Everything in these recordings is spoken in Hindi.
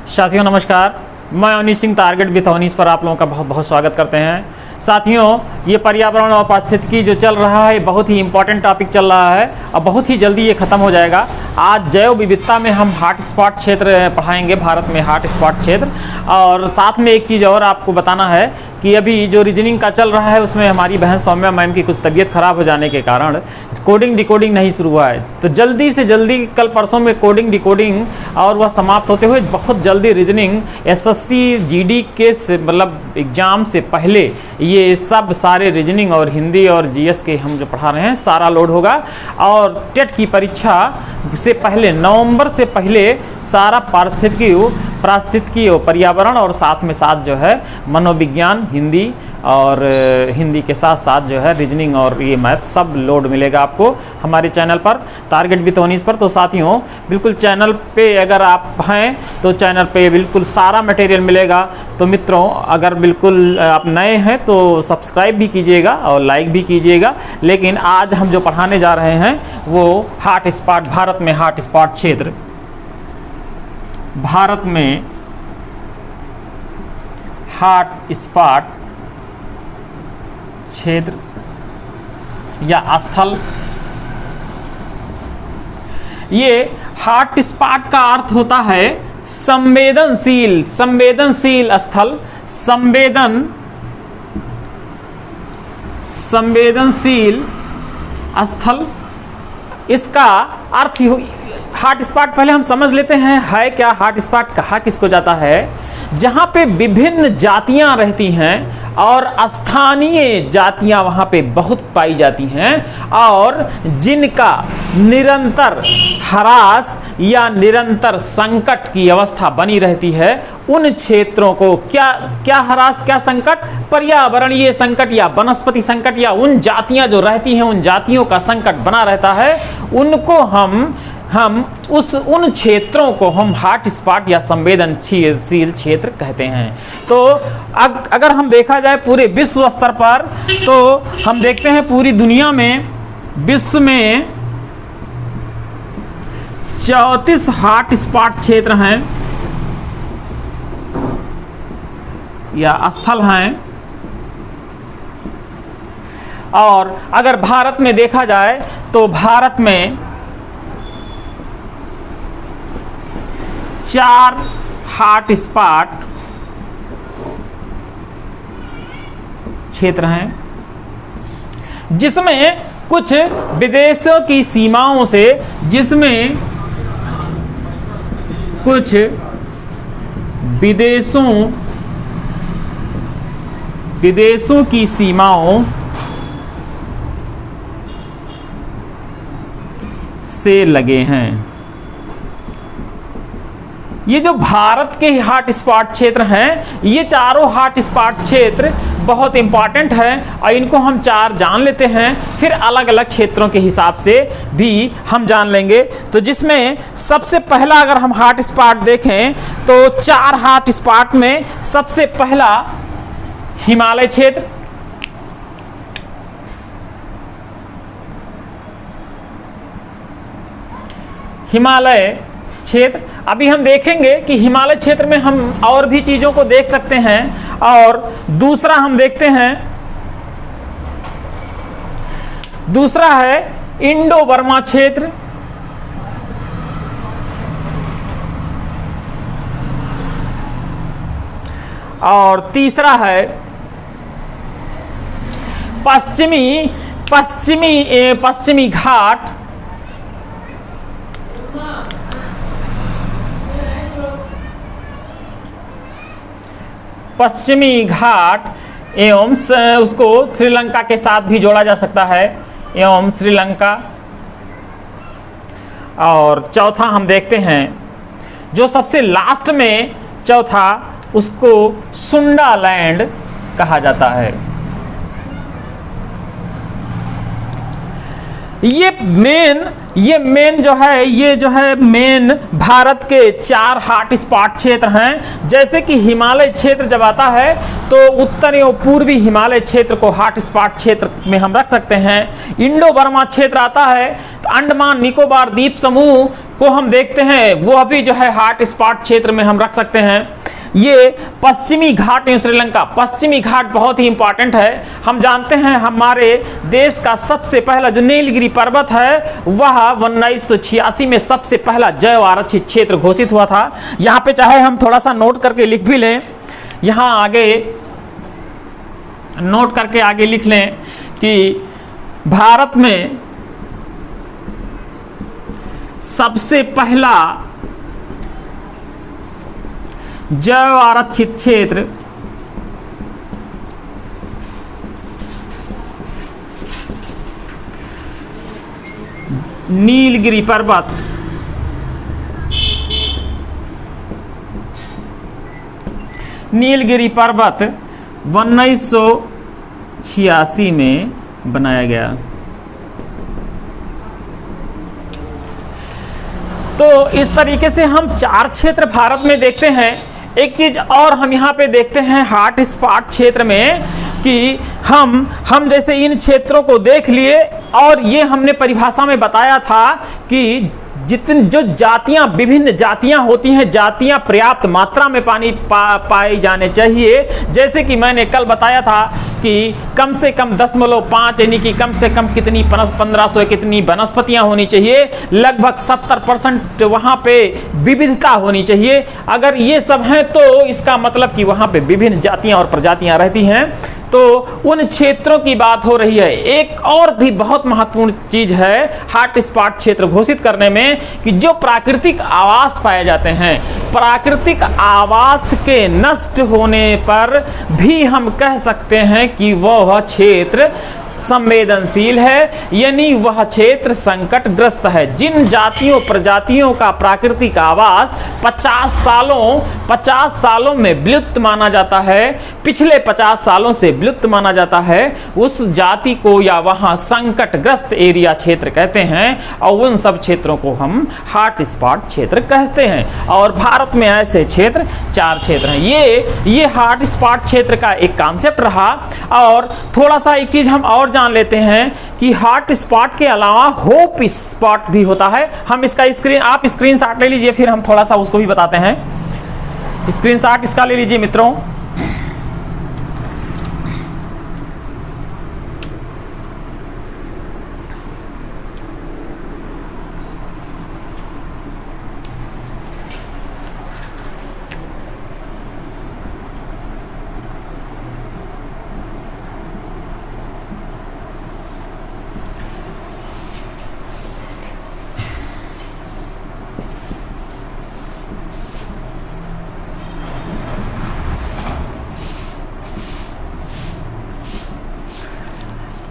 साथियों नमस्कार, मैं अनीश सिंह टारगेट विथ अनीश पर आप लोगों का बहुत बहुत स्वागत करते हैं। साथियों, ये पर्यावरण और पारिस्थितिकी जो चल रहा है बहुत ही इम्पोर्टेंट टॉपिक चल रहा है और बहुत ही जल्दी ये ख़त्म हो जाएगा। आज जैव विविधता में हम हॉट स्पॉट क्षेत्र पढ़ाएंगे, भारत में हॉट स्पॉट क्षेत्र। और साथ में एक चीज़ और आपको बताना है कि अभी जो रीजनिंग का चल रहा है उसमें हमारी बहन सौम्या मैम की कुछ तबीयत ख़राब हो जाने के कारण कोडिंग डिकोडिंग नहीं शुरू हुआ है। तो जल्दी से जल्दी कल परसों में कोडिंग डिकोडिंग और वह समाप्त होते हुए बहुत जल्दी रीजनिंग एसएससी जीडी के मतलब एग्ज़ाम से पहले ये सब सारे रीजनिंग और हिंदी और जीएस के हम जो पढ़ा रहे हैं सारा लोड होगा। और टेट की परीक्षा से पहले नवंबर से पहले सारा पारिस्थितिकी और पर्यावरण और साथ में साथ जो है मनोविज्ञान हिंदी और हिंदी के साथ साथ जो है रीजनिंग और ये मैथ सब लोड मिलेगा आपको हमारे चैनल पर टारगेट विथ अनीश पर। तो साथियों बिल्कुल चैनल पे अगर आप हैं तो चैनल पे बिल्कुल सारा मटेरियल मिलेगा। तो मित्रों अगर बिल्कुल आप नए हैं तो सब्सक्राइब भी कीजिएगा और लाइक भी कीजिएगा। लेकिन आज हम जो पढ़ाने जा रहे हैं वो हॉट स्पॉट, भारत में हॉट स्पॉट क्षेत्र, भारत में हॉट स्पॉट क्षेत्र या स्थल। ये हॉट स्पॉट का अर्थ होता है संवेदनशील स्थल, संवेदनशील स्थल। इसका अर्थ हॉट स्पॉट पहले हम समझ लेते हैं है क्या। हॉट स्पॉट कहा किसको जाता है? जहां पे विभिन्न जातियां रहती हैं और स्थानीय जातियां वहां पे बहुत पाई जाती हैं और जिनका निरंतर ह्रास या निरंतर संकट की अवस्था बनी रहती है, उन क्षेत्रों को क्या ह्रास, क्या संकट, पर्यावरणीय संकट या वनस्पति संकट या उन जातियां जो रहती हैं उन जातियों का संकट बना रहता है, उनको हम उन क्षेत्रों को हम हॉट स्पॉट या संवेदनशील क्षेत्र कहते हैं। तो अगर हम देखा जाए पूरे विश्व स्तर पर तो हम देखते हैं पूरी दुनिया में विश्व में 34 हॉट स्पॉट क्षेत्र हैं या स्थल हैं। और अगर भारत में देखा जाए तो भारत में 4 हॉट स्पॉट क्षेत्र हैं, जिसमें कुछ विदेशों की सीमाओं से, जिसमें कुछ विदेशों की सीमाओं से लगे हैं। ये जो भारत के हॉट स्पॉट क्षेत्र हैं, ये चारों हॉट स्पॉट क्षेत्र बहुत इंपॉर्टेंट है और इनको हम 4 जान लेते हैं, फिर अलग अलग क्षेत्रों के हिसाब से भी हम जान लेंगे। तो जिसमें सबसे पहला अगर हम हॉट स्पॉट देखें तो 4 हॉट स्पॉट में सबसे पहला हिमालय क्षेत्र, हिमालय क्षेत्र। अभी हम देखेंगे कि हिमालय क्षेत्र में हम और भी चीजों को देख सकते हैं। और दूसरा हम देखते हैं, दूसरा है इंडो बर्मा क्षेत्र, और तीसरा है पश्चिमी घाट, पश्चिमी घाट एवं उसको श्रीलंका के साथ भी जोड़ा जा सकता है, एवं श्रीलंका। और चौथा हम देखते हैं जो सबसे लास्ट में चौथा, उसको सुंडालैंड कहा जाता है। ये मेन जो है, ये जो है मेन भारत के 4 हॉट स्पॉट क्षेत्र हैं। जैसे कि हिमालय क्षेत्र जब आता है तो उत्तरी और पूर्वी हिमालय क्षेत्र को हॉट स्पॉट क्षेत्र में हम रख सकते हैं। इंडो बर्मा क्षेत्र आता है, तो अंडमान निकोबार द्वीप समूह को हम देखते हैं, वो भी जो है हॉट स्पॉट क्षेत्र में हम रख सकते हैं। ये पश्चिमी घाट में श्रीलंका, पश्चिमी घाट बहुत ही इंपॉर्टेंट है। हम जानते हैं हमारे देश का सबसे पहला जो नीलगिरी पर्वत है वह 1986 में सबसे पहला जैव आरक्षित क्षेत्र घोषित हुआ था। यहाँ पे चाहे हम थोड़ा सा नोट करके लिख भी लें, यहाँ आगे नोट करके आगे लिख लें कि भारत में सबसे पहला जैव आरक्षित क्षेत्र नीलगिरी पर्वत नीलगिरी पर्वत 1986 में बनाया गया। तो इस तरीके से हम 4 क्षेत्र भारत में देखते हैं। एक चीज और हम यहाँ पे देखते हैं हॉट स्पॉट क्षेत्र में कि हम जैसे इन क्षेत्रों को देख लिए, और ये हमने परिभाषा में बताया था कि जो जातियां, विभिन्न जातियां होती हैं, जातियां पर्याप्त मात्रा में पानी पाई जाने चाहिए। जैसे कि मैंने कल बताया था कि कम से कम 10.5 यानी कि कम से कम कितनी 1500 कितनी वनस्पतियां होनी चाहिए, लगभग 70% वहां पे विविधता होनी चाहिए। अगर ये सब है तो इसका मतलब कि वहां पे विभिन्न जातियां और प्रजातियां रहती हैं। तो उन क्षेत्रों की बात हो रही है। एक और भी बहुत महत्वपूर्ण चीज है हॉट स्पॉट क्षेत्र घोषित करने में कि जो प्राकृतिक आवास पाए जाते हैं, प्राकृतिक आवास के नष्ट होने पर भी हम कह सकते हैं कि वह क्षेत्र संवेदनशील है, यानी वह क्षेत्र संकटग्रस्त है। जिन जातियों प्रजातियों का प्राकृतिक आवास 50 सालों में विलुप्त माना जाता है, पिछले 50 सालों से विलुप्त माना जाता है, उस जाति को या वहां संकटग्रस्त एरिया क्षेत्र कहते हैं, और उन सब क्षेत्रों को हम हॉट स्पॉट क्षेत्र कहते हैं। और भारत में ऐसे क्षेत्र 4 क्षेत्र हैं। ये हॉट स्पॉट क्षेत्र का एक कॉन्सेप्ट रहा। और थोड़ा सा एक चीज हम और जान लेते हैं कि हॉट स्पॉट के अलावा होप स्पॉट भी होता है। हम इसका आप स्क्रीनशॉट ले लीजिए, फिर हम थोड़ा सा उसको भी बताते हैं। स्क्रीनशॉट इसका ले लीजिए मित्रों।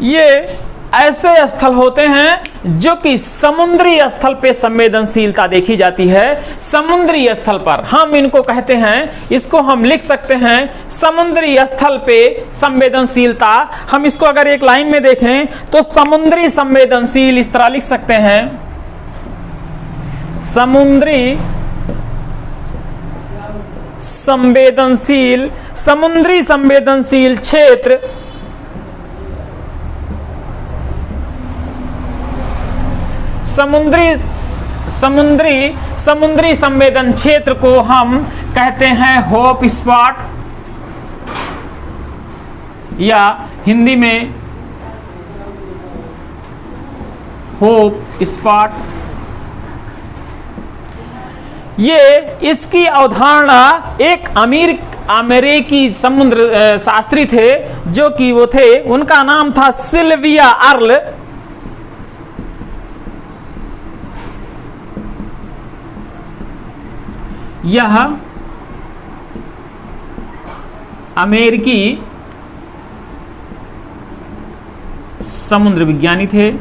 ये ऐसे स्थल होते हैं जो कि समुद्री स्थल पे संवेदनशीलता देखी जाती है। समुद्री स्थल पर हम इनको कहते हैं, इसको हम लिख सकते हैं समुद्री स्थल पे संवेदनशीलता। हम इसको अगर एक लाइन में देखें तो समुद्री संवेदनशील इस तरह लिख सकते हैं, समुद्री संवेदनशील, समुद्री संवेदनशील क्षेत्र समुद्री संवेदन क्षेत्र को हम कहते हैं होप स्पॉट, या हिंदी में होप स्पॉट। ये इसकी अवधारणा एक अमेरिकी समुद्र शास्त्री थे, जो कि वो थे, उनका नाम था सिल्विया अर्ल। यह अमेरिकी समुद्र विज्ञानी थे।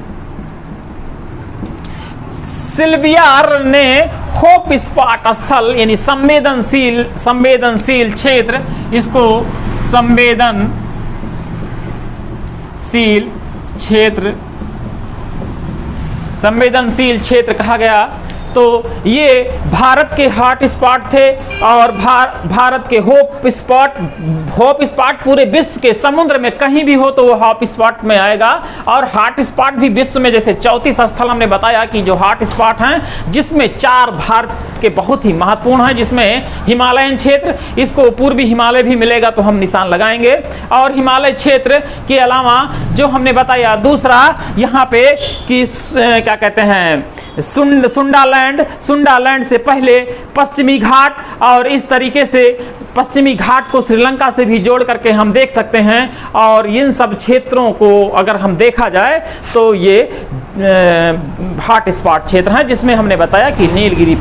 सिल्विया अर्ल ने होप स्पॉट स्थल यानी संवेदनशील क्षेत्र, इसको संवेदनशील क्षेत्र कहा गया। तो ये भारत के हॉट स्पॉट थे और भारत के होप स्पॉट पूरे विश्व के समुद्र में कहीं भी हो तो वो हॉट स्पॉट में आएगा। और हॉट स्पॉट भी विश्व में जैसे 34 स्थल हमने बताया कि जो हॉट स्पॉट हैं, जिसमें 4 भारत के बहुत ही महत्वपूर्ण हैं, जिसमें हिमालयन क्षेत्र, इसको पूर्वी हिमालय भी मिलेगा तो हम निशान लगाएंगे। और हिमालय क्षेत्र के अलावा जो हमने बताया दूसरा यहाँ पे कि क्या कहते हैं सुंडालैंड से पहले पश्चिमी घाट, और इस तरीके से पश्चिमी घाट को श्रीलंका से भी जोड़ करके हम देख सकते हैं। और इन सब क्षेत्रों को अगर हम देखा जाए तो ये हॉट स्पॉट क्षेत्र हैं, जिसमें हमने बताया कि नीलगिरी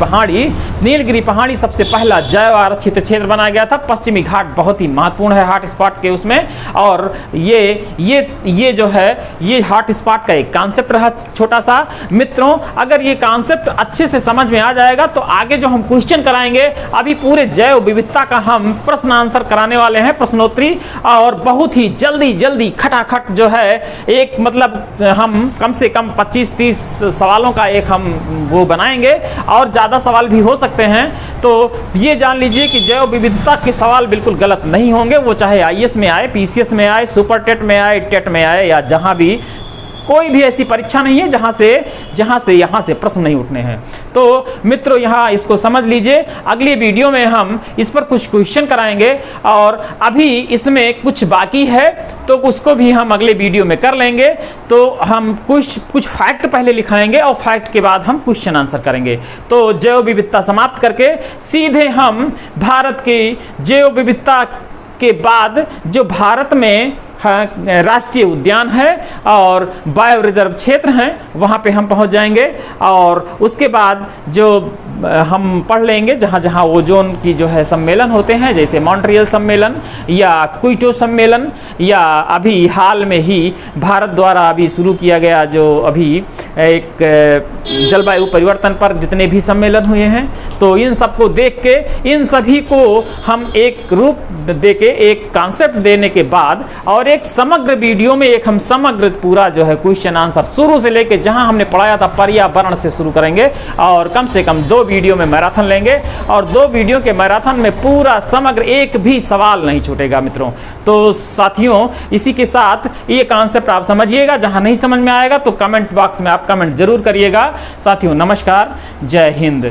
पहाड़ी सबसे पहला जैव आरक्षित क्षेत्र बनाया गया था। पश्चिमी घाट बहुत ही महत्वपूर्ण है हॉट स्पॉट के उसमें। और ये जो है ये हॉट स्पॉट का एक कॉन्सेप्ट रहा छोटा सा। मित्रों, अगर ये कॉन्सेप्ट अच्छे से समझ में आ जाएगा तो आगे जो हम क्वेश्चन कराएंगे, अभी पूरे जैव विविधता का हम प्रश्न आंसर कराने वाले हैं, प्रश्नोत्तरी, और बहुत ही जल्दी खटाखट जो है एक मतलब हम कम से कम 25-30 सवालों का एक हम वो बनाएंगे, और ज़्यादा सवाल भी हो सकते हैं। तो ये जान लीजिए कि जैव विविधता के सवाल बिल्कुल गलत नहीं होंगे, वो चाहे आईएएस में आए, पीसीएस में आए, सुपर टेट में आए, टेट में आए, या जहाँ भी, कोई भी ऐसी परीक्षा नहीं है जहाँ से यहाँ से प्रश्न नहीं उठने हैं। तो मित्रों, यहाँ इसको समझ लीजिए। अगली वीडियो में हम इस पर कुछ क्वेश्चन कराएंगे, और अभी इसमें कुछ बाकी है तो उसको भी हम अगले वीडियो में कर लेंगे। तो हम कुछ फैक्ट पहले लिखाएंगे और फैक्ट के बाद हम क्वेश्चन आंसर करेंगे। तो जैव विविधता समाप्त करके सीधे हम भारत की जैव विविधता के बाद जो भारत में राष्ट्रीय उद्यान है और बायो रिजर्व क्षेत्र हैं, वहाँ पे हम पहुँच जाएंगे। और उसके बाद जो हम पढ़ लेंगे जहाँ जहाँ ओजोन की जो है सम्मेलन होते हैं, जैसे मॉन्ट्रियल सम्मेलन या क्योटो सम्मेलन, या अभी हाल में ही भारत द्वारा अभी शुरू किया गया जो अभी एक जलवायु परिवर्तन पर जितने भी सम्मेलन हुए हैं, तो इन सबको देख के, इन सभी को हम एक रूप दे के, एक कॉन्सेप्ट देने के बाद, और एक समग्र वीडियो में एक हम समग्र पूरा जो है क्वेश्चन आंसर शुरू से लेके जहां हमने पढ़ाया था पर्यावरण से शुरू करेंगे, और कम से कम 2 वीडियो में मैराथन लेंगे, और 2 वीडियो के मैराथन में पूरा समग्र एक भी सवाल नहीं छूटेगा मित्रों। तो साथियों, इसी के साथ ये कॉन्सेप्ट आप समझिएगा। जहां नहीं समझ में आएगा तो कमेंट बॉक्स में आप कमेंट जरूर करिएगा। साथियों, नमस्कार, जय हिंद।